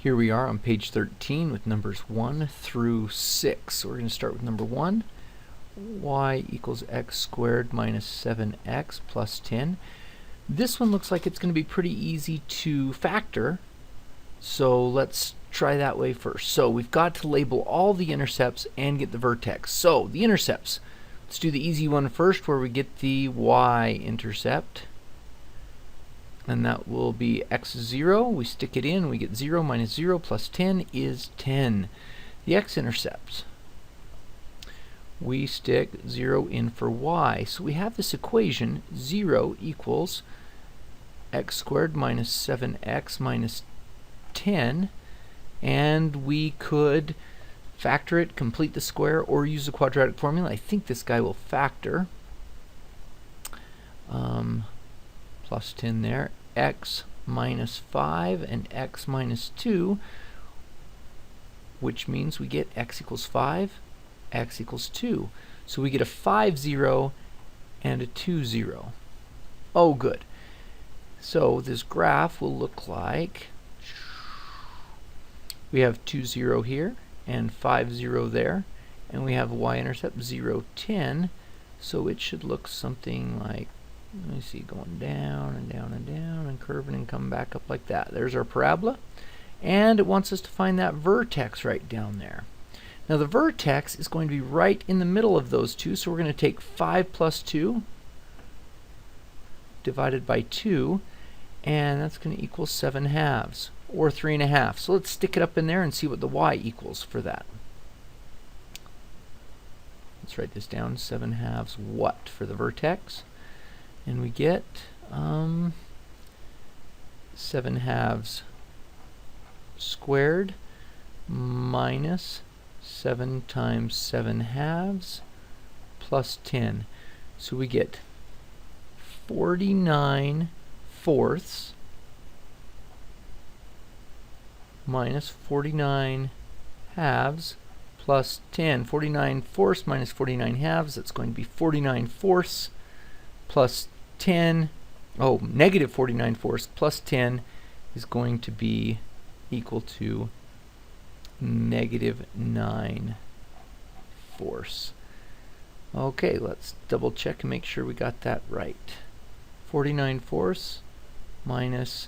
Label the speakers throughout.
Speaker 1: Here we are on page 13 with numbers 1 through 6. So we're going to start with number 1. Y equals x squared minus 7x plus 10. This one looks like it's going to be pretty easy to factor. So let's try that way first. So we've got to label all the intercepts and get the vertex. So the intercepts. Let's do the easy one first where we get the Y-intercept. And that will be x0. We stick it in, we get 0 minus 0 plus 10 is 10. The X-intercepts. We stick 0 in for y. So we have this equation, 0 equals x squared minus 7x minus 10. And we could factor it, complete the square, or use the quadratic formula. I think this guy will factor. Plus 10 there, x minus 5 and x minus 2, which means we get x equals 5, x equals 2. So we get a 5, 0 and a 2, 0. Oh, good. So this graph will look like we have 2, 0 here and 5, 0 there, and we have a y-intercept 0, 10. So it should look something like, let me see, going down and down and down and curving and coming back up like that. There's our parabola. And it wants us to find that vertex right down there. Now the vertex is going to be right in the middle of those two, so we're going to take 5 plus 2 divided by 2, and that's going to equal 7 halves, or 3.5. So let's stick it up in there and see what the y equals for that. Let's write this down, 7 halves what for the vertex? And we get 7 halves squared minus 7 times 7 halves plus 10. So we get 49 fourths minus 49 halves plus 10. 49 fourths minus 49 halves, that's going to be 49 fourths plus 10, negative 49 fourths plus 10 is going to be equal to negative 9 fourths. Okay, let's double check and make sure we got that right. 49 fourths minus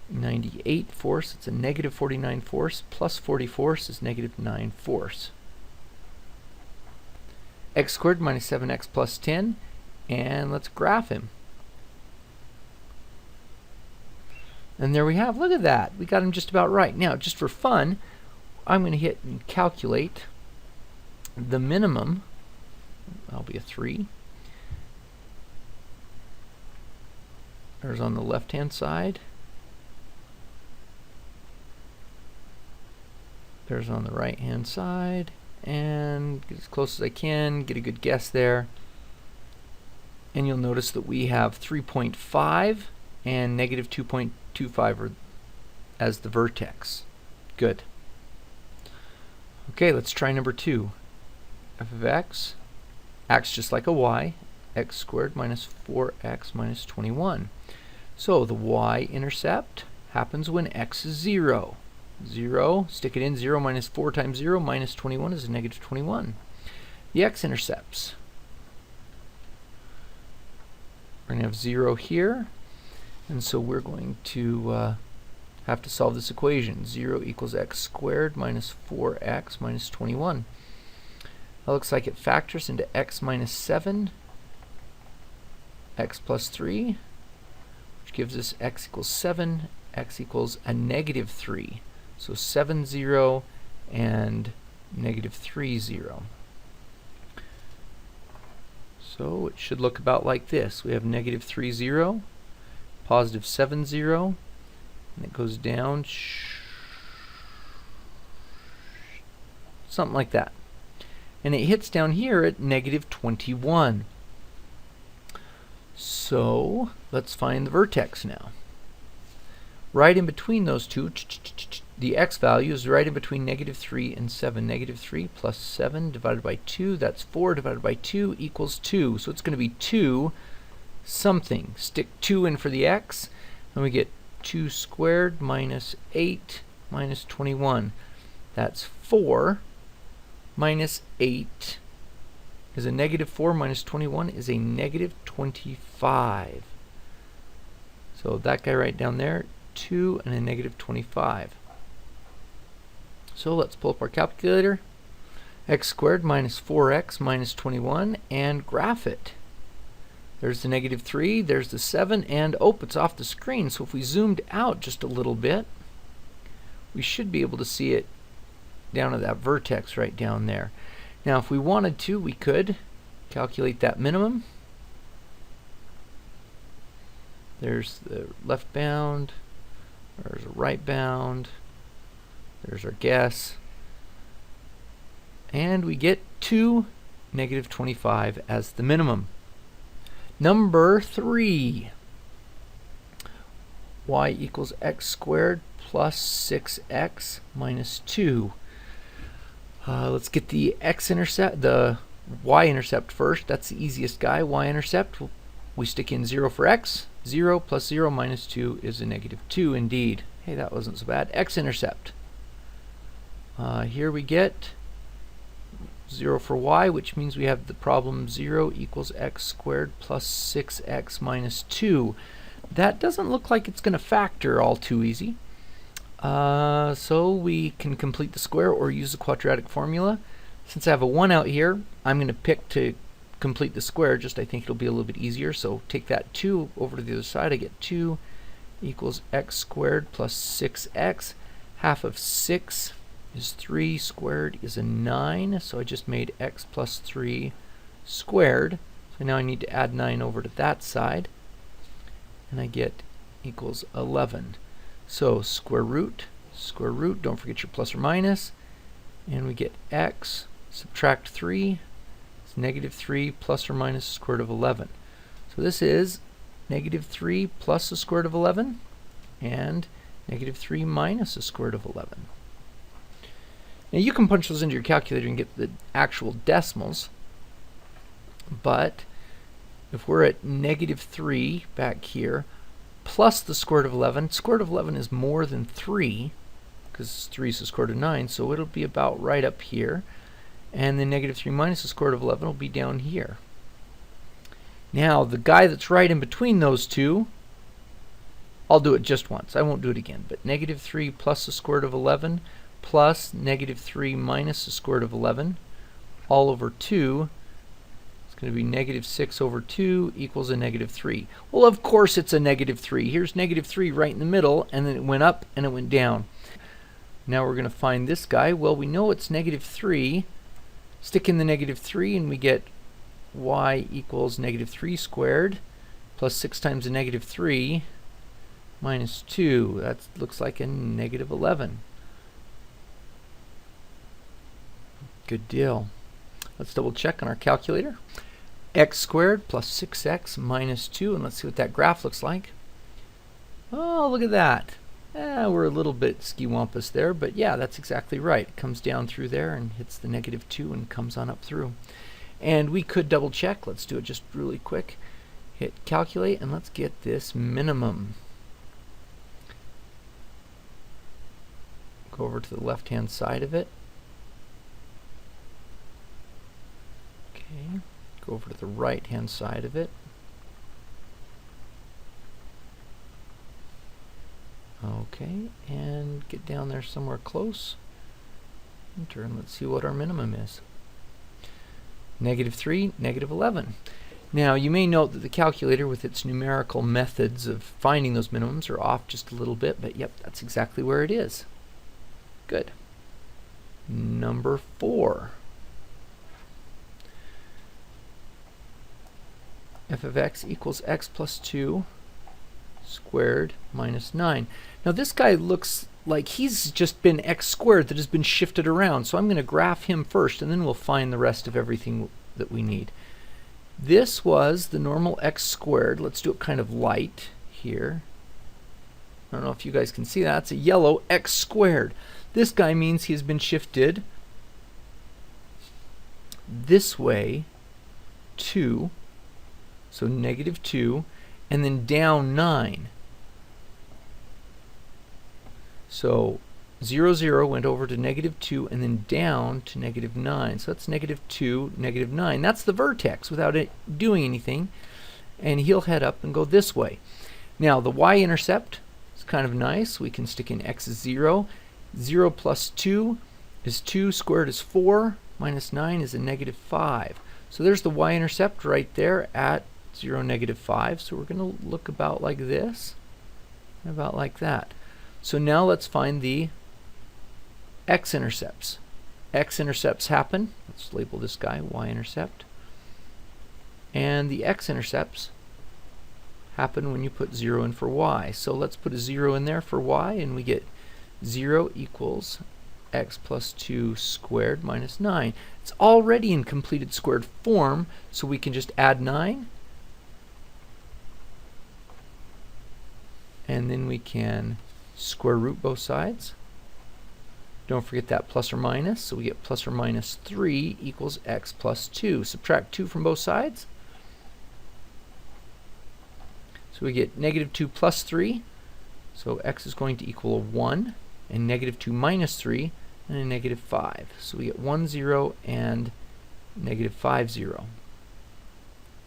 Speaker 1: 98 fourths, it's a negative 49 fourths, plus 40 fourths is negative 9 fourths. X squared minus 7x plus 10. And let's graph him. And there we have, look at that. We got him just about right. Now, just for fun, I'm going to hit and calculate the minimum. That'll be a 3. There's on the left-hand side. There's on the right-hand side. And get as close as I can, get a good guess there. And you'll notice that we have 3.5 and negative 2.25 as the vertex. Good. Okay, let's try number 2. F of x acts just like a y, x squared minus 4x minus 21. So the y-intercept happens when x is 0. 0, stick it in, 0 minus 4 times 0 minus 21 is a negative 21. The x-intercepts. We're going to have 0 here, and so we're going to have to solve this equation. 0 equals x squared minus 4x minus 21. That looks like it factors into x minus 7, x plus 3, which gives us x equals 7, x equals a negative 3. So 7, 0, and negative 3, 0. So it should look about like this. We have negative 3, 0, positive 7, 0, and it goes down, something like that. And it hits down here at negative 21. So let's find the vertex now. Right in between those two, the x value is right in between negative 3 and 7. Negative 3 plus 7 divided by 2, that's 4 divided by 2 equals 2. So it's going to be 2 something. Stick 2 in for the x, and we get 2 squared minus 8 minus 21. That's 4 minus 8 is a negative 4 minus 21 is a negative 25. So that guy right down there, 2 and a negative 25. So let's pull up our calculator. X squared minus 4x minus 21 and graph it. There's the negative 3, there's the 7, and oh, it's off the screen. So if we zoomed out just a little bit, we should be able to see it down at that vertex right down there. Now if we wanted to, we could calculate that minimum. There's the left bound, there's a right bound, there's our guess, and we get 2, negative 25 as the minimum. Number 3, y equals x squared plus 6x minus 2. Let's get the x-intercept, the y-intercept first. That's the easiest guy. Y-intercept, we stick in 0 for x. 0 plus 0 minus 2 is a negative 2 indeed. Hey, that wasn't so bad. X-intercept. Here we get 0 for y, which means we have the problem 0 equals x squared plus 6x minus 2. That doesn't look like it's going to factor all too easy. So we can complete the square or use the quadratic formula. Since I have a 1 out here, I'm going to pick to complete the square, just I think it'll be a little bit easier. So take that 2 over to the other side. I get 2 equals x squared plus 6x. Half of 6 is 3, squared is a 9, so I just made x plus 3 squared. So now I need to add 9 over to that side, and I get equals 11. So square root, don't forget your plus or minus, and we get x, subtract 3, it's negative 3 plus or minus the square root of 11. So this is negative 3 plus the square root of 11, and negative 3 minus the square root of 11. Now you can punch those into your calculator and get the actual decimals, but if we're at negative 3 back here, plus the square root of 11, square root of 11 is more than 3, because 3 is the square root of 9, so it'll be about right up here, and then negative 3 minus the square root of 11 will be down here. Now the guy that's right in between those two, I'll do it just once, I won't do it again, but negative 3 plus the square root of 11 plus negative 3 minus the square root of 11 all over 2. It's going to be negative 6 over 2 equals a negative 3. Well, of course it's a negative 3. Here's negative 3 right in the middle, and then it went up and it went down. Now we're going to find this guy. Well, we know it's negative 3. Stick in the negative 3 and we get y equals negative 3 squared plus 6 times a negative 3 minus 2. That looks like a negative 11. Good deal. Let's double check on our calculator. X squared plus 6x minus 2, and let's see what that graph looks like. Oh, look at that. We're a little bit ski-wampus there, but yeah, that's exactly right. It comes down through there and hits the negative 2 and comes on up through. And we could double check. Let's do it just really quick. Hit calculate, and let's get this minimum. Go over to the left-hand side of it. Okay, go over to the right-hand side of it. Okay, and get down there somewhere close. Enter, and let's see what our minimum is. Negative 3, negative 11. Now, you may note that the calculator with its numerical methods of finding those minimums are off just a little bit, but yep, that's exactly where it is. Good. Number 4. f of x equals x plus 2 squared minus 9. Now this guy looks like he's just been x squared that has been shifted around, so I'm going to graph him first and then we'll find the rest of everything that we need. This was the normal x squared. Let's do it kind of light here. I don't know if you guys can see that. It's a yellow x squared. This guy means he's been shifted this way 2, so negative 2, and then down 9. So 0, 0 went over to -2 and then down to -9. So that's -2, -9. That's the vertex without it doing anything. And he'll head up and go this way. Now the y-intercept is kind of nice. We can stick in x is 0. 0 plus 2 is 2, squared is 4, minus 9 is a -5. So there's the y-intercept right there at 0, -5. So we're going to look about like this, about like that. So now let's find the x-intercepts. X-intercepts happen. Let's label this guy y-intercept. And the x-intercepts happen when you put 0 in for y. So let's put a 0 in there for y, and we get 0 equals x plus 2 squared minus 9. It's already in completed squared form, so we can just add 9. And then we can square root both sides. Don't forget that plus or minus, so we get plus or minus 3 equals x plus 2. Subtract 2 from both sides. So we get -2 plus 3, so x is going to equal a 1, and -2 minus 3, and a -5. So we get 1, 0, and -5, 0.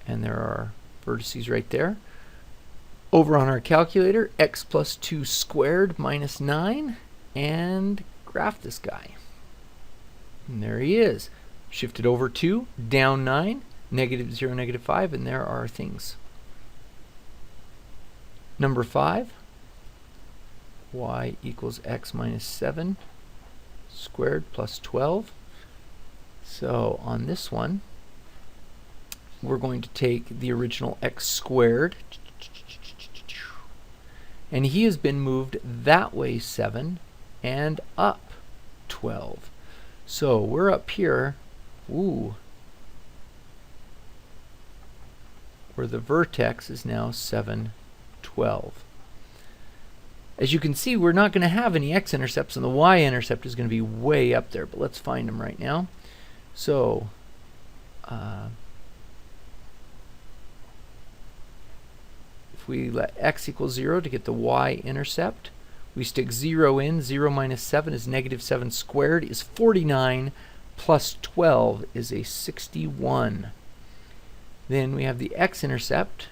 Speaker 1: And there are vertices right there. Over on our calculator, x plus 2 squared minus 9, and graph this guy. And there he is. Shifted over 2, down 9, -0, -5, and there are our things. Number 5, y equals x minus 7 squared plus 12. So on this one, we're going to take the original x squared, and he has been moved that way 7 and up 12. So we're up here, where the vertex is now 7, 12. As you can see, we're not going to have any x-intercepts, and the y-intercept is going to be way up there, but let's find them right now. So if we let x equal 0 to get the y-intercept, we stick 0 in. 0 minus 7 is -7 squared is 49, plus 12 is a 61. Then we have the x-intercept.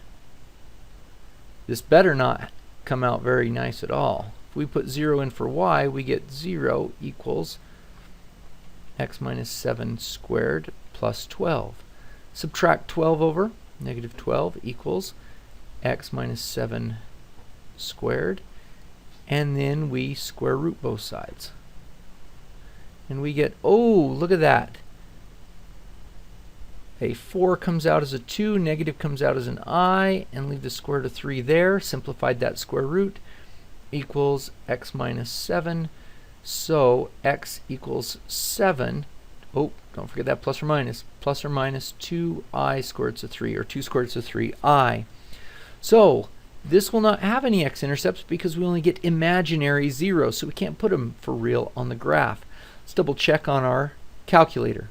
Speaker 1: This better not come out very nice at all. If we put 0 in for y, we get 0 equals x minus 7 squared plus 12. Subtract 12 over, -12 equals x minus 7 squared. And then we square root both sides. And we get, oh, look at that. A 4 comes out as a 2, negative comes out as an I, and leave the square root of 3 there. Simplified that square root equals x minus 7. So x equals 7. Oh, don't forget that plus or minus. Plus or minus 2i squared roots of 3, or 2 squared roots of 3i. So this will not have any x-intercepts because we only get imaginary zeros, so we can't put them for real on the graph. Let's double check on our calculator.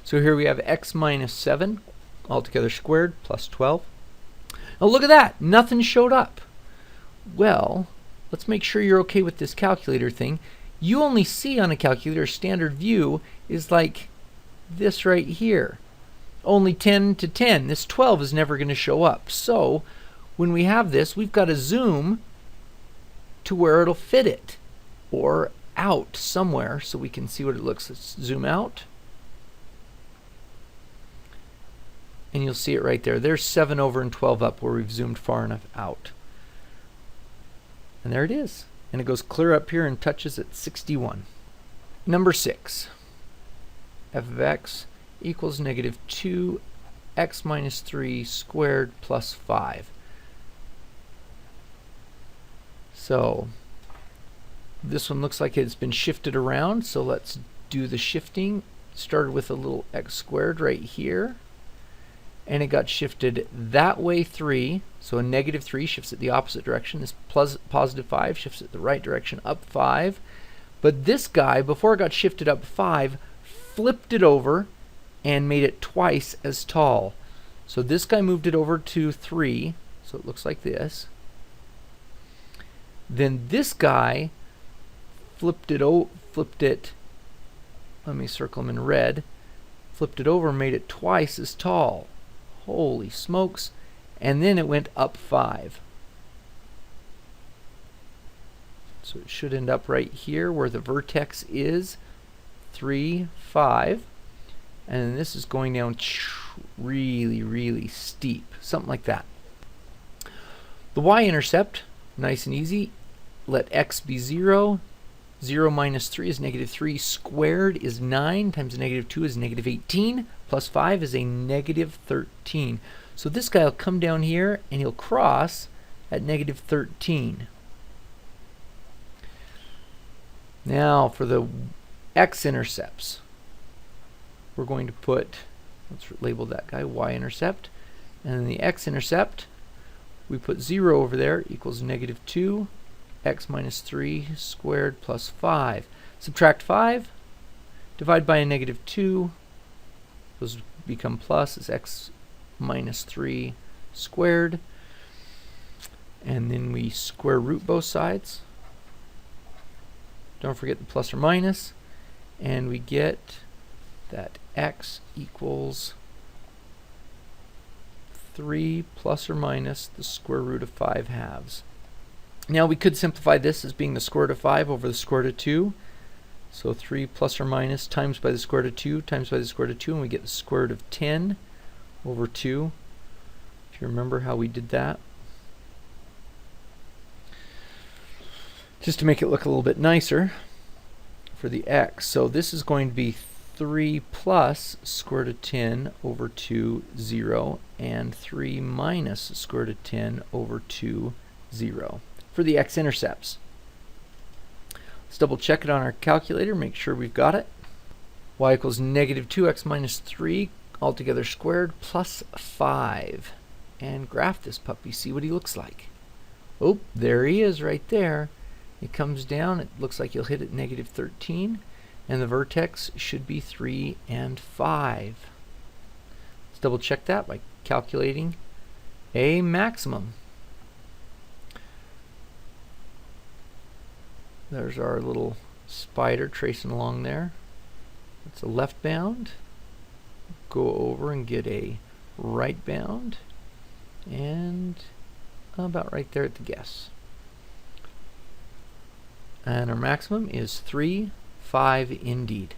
Speaker 1: So here we have x minus 7 altogether squared plus 12. Now look at that, nothing showed up. Well, let's make sure you're okay with this calculator thing. You only see on a calculator, standard view is like this right here. Only 10 to 10. This 12 is never going to show up. So when we have this, we've got to zoom to where it'll fit it, or out somewhere so we can see what it looks. Let's zoom out. And you'll see it right there. There's 7 over and 12 up where we've zoomed far enough out. And there it is. And it goes clear up here and touches at 61. Number 6. f of x equals -2 x minus 3 squared plus 5. So this one looks like it's been shifted around, so let's do the shifting. Started with a little x squared right here, and it got shifted that way 3, so a -3 shifts it the opposite direction. This positive 5 shifts it the right direction, up 5. But this guy, before it got shifted up 5, flipped it over and made it twice as tall. So this guy moved it over to 3, so it looks like this. Then this guy flipped it, let me circle them in red, flipped it over, made it twice as tall. Holy smokes. And then it went up 5. So it should end up right here where the vertex is, 3, 5. And then this is going down really, really steep, something like that. The y-intercept, nice and easy. Let x be 0. 0 minus 3 is negative 3 squared is 9 times negative 2 is negative 18 plus 5 is a negative 13. So this guy will come down here and he'll cross at negative 13. Now for the x-intercepts, we're going to put, let's label that guy y-intercept, and then the x-intercept, we put 0 over there equals negative 2 x minus 3 squared plus 5. Subtract 5, divide by a negative 2, those become plus, is x minus 3 squared, and then we square root both sides. Don't forget the plus or minus, and we get that x equals 3 plus or minus the square root of 5 halves. Now we could simplify this as being the square root of 5 over the square root of 2. So 3 plus or minus times by the square root of 2 times by the square root of 2, and we get the square root of 10 over 2. If you remember how we did that. Just to make it look a little bit nicer for the x. So this is going to be 3 plus square root of 10 over 2, 0, and 3 minus square root of 10 over 2, 0. For the x-intercepts. Let's double check it on our calculator, make sure we've got it. Y equals negative 2x minus 3 altogether squared plus 5. And graph this puppy, see what he looks like. Oh, there he is right there. It comes down, it looks like you'll hit at negative 13, and the vertex should be 3 and 5. Let's double check that by calculating a maximum. There's our little spider tracing along there. It's a left bound. Go over and get a right bound, and about right there at the guess. And our maximum is 3, 5 indeed.